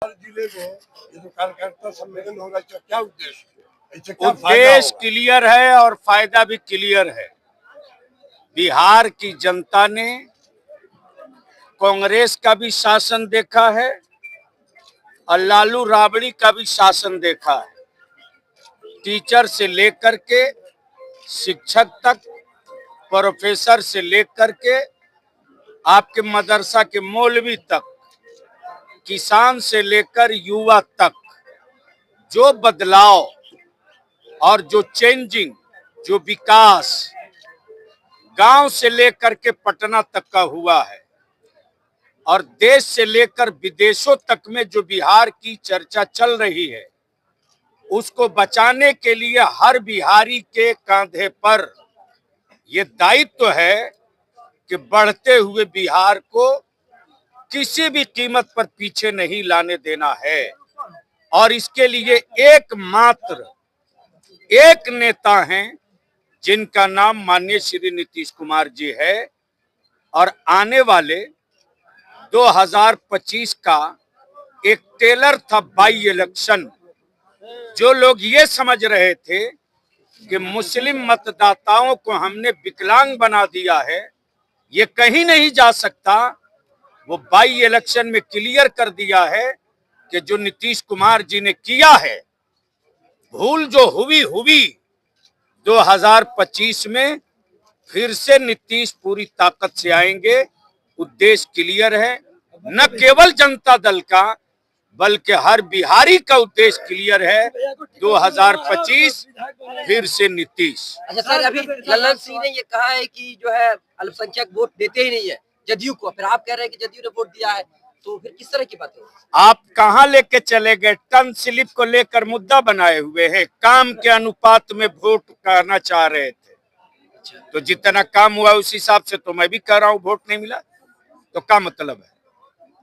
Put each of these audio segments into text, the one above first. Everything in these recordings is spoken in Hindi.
जिले में ये जो कार्यकर्ता सम्मेलन हो रहा है, क्या उद्देश्य? उद्देश्य क्लियर है और फायदा भी क्लियर है। बिहार की जनता ने कांग्रेस का भी शासन देखा है और लालू राबड़ी का भी शासन देखा है। टीचर से लेकर के शिक्षक तक, प्रोफेसर से लेकर के आपके मदरसा के मौलवी तक, किसान से लेकर युवा तक, जो बदलाव और जो चेंजिंग, जो विकास गांव से लेकर के पटना तक का हुआ है और देश से लेकर विदेशों तक में जो बिहार की चर्चा चल रही है, उसको बचाने के लिए हर बिहारी के कंधे पर ये दायित्व है कि बढ़ते हुए बिहार को किसी भी कीमत पर पीछे नहीं लाने देना है। और इसके लिए एकमात्र एक नेता हैं जिनका नाम माननीय श्री नीतीश कुमार जी है। और आने वाले 2025 का एक टेलर था बाई इलेक्शन। जो लोग ये समझ रहे थे कि मुस्लिम मतदाताओं को हमने विकलांग बना दिया है, ये कहीं नहीं जा सकता, वो बाई इलेक्शन में क्लियर कर दिया है कि जो नीतीश कुमार जी ने किया है, भूल जो हुई 2025 में फिर से नीतीश पूरी ताकत से आएंगे। उद्देश्य क्लियर है, न केवल जनता दल का बल्कि हर बिहारी का उद्देश्य क्लियर है। 2025 फिर से नीतीश। अच्छा सर, अभी ललन सिंह ने ये कहा है कि जो है अल्पसंख्यक वोट देते ही नहीं है जदयू को, फिर आप कह रहे हैं कि जदयू ने वोट दिया है, तो फिर किस तरह की बात है? आप कहां लेके चले गए? टर्म स्लिप को लेकर मुद्दा बनाए हुए हैं, काम के अनुपात में वोट करना चाह रहे थे। तो जितना काम हुआ उस हिसाब से तो मैं भी कह रहा हूँ वोट नहीं मिला, तो क्या मतलब है?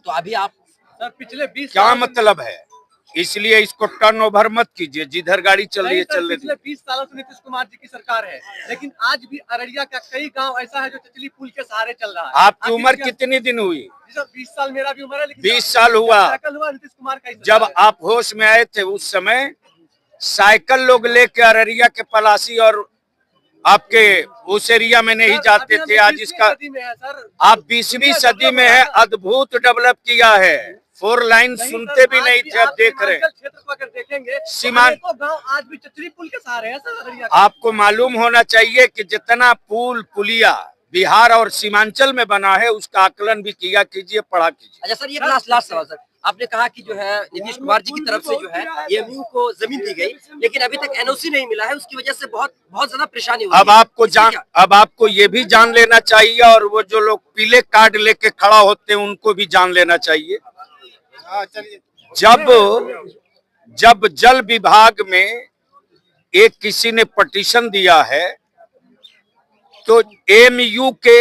तो अभी आप सर पिछले 20 क्या मतलब है? इसलिए इसको टर्न ओवर मत कीजिए, जिधर गाड़ी चल रही है चल रही है। पिछले 20 सालों से नीतीश कुमार जी की सरकार है, लेकिन आज भी अररिया का कई गांव ऐसा है जो चचली पुल के सहारे चल रहा है। आपकी उम्र कितनी दिन हुई? 20 साल मेरा भी उम्र है, लेकिन 20 साल हुआ। नीतीश कुमार का जब आप होश में आए थे उस समय साइकिल लोग लेके अररिया के पलासी और आपके उस एरिया में नहीं जाते थे। आज इसका आप 20वीं सदी में है, अद्भुत डेवलप किया है। 4 लाइन सुनते भी नहीं थे, अब देख रहे हैं। क्षेत्र को अगर देखेंगे सीमांत गांव आज भी चचली पुल के सहारे है सर अररिया। आपको मालूम होना चाहिए कि जितना पुल पुलिया बिहार और सीमांचल में बना है उसका आकलन भी किया कीजिए, पढ़ा कीजिए। अच्छा सर, ये लास्ट सवाल सर, आपने कहा कि जो है नीतीश कुमार जी की तरफ से जो है एएमयू को जमीन दी गई, लेकिन अभी तक एनओसी नहीं मिला है, उसकी वजह से बहुत ज्यादा परेशानी हो रही है। अब आपको ये भी जान लेना चाहिए और वो जो लोग पीले कार्ड लेके खड़ा होते हैं उनको भी जान लेना चाहिए। जब जल विभाग में एक किसी ने पटिशन दिया है तो एएमयू के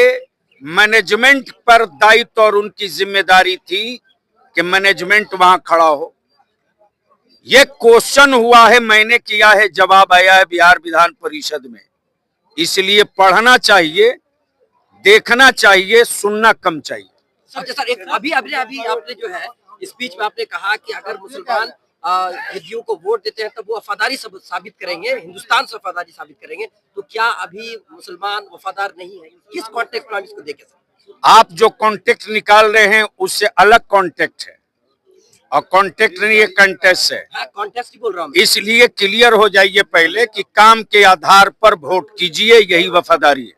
मैनेजमेंट पर दायित्व और उनकी जिम्मेदारी थी कि मैनेजमेंट वहां खड़ा हो। ये क्वेश्चन हुआ है, मैंने किया है, जवाब आया है बिहार विधान परिषद में। इसलिए पढ़ना चाहिए, देखना चाहिए, सुनना कम चाहिए। सर अभी आपने जो है स्पीच में आपने कहा कि अगर मुसलमान जदयू को वोट देते हैं तो वो वफादारी साबित करेंगे, हिंदुस्तान से वफादारी साबित करेंगे, तो क्या अभी मुसलमान वफादार नहीं है? किस कॉन्टेक्स्ट में इसको देखें सर? आप जो कॉन्टेक्ट निकाल रहे हैं उससे अलग कॉन्टेक्ट है, और कॉन्टेक्ट नहीं, ये कंटेस्ट है। कॉन्टेक्स्ट ही बोल रहा हूँ। इसलिए क्लियर हो जाइए पहले कि काम के आधार पर वोट कीजिए, यही वफादारी है।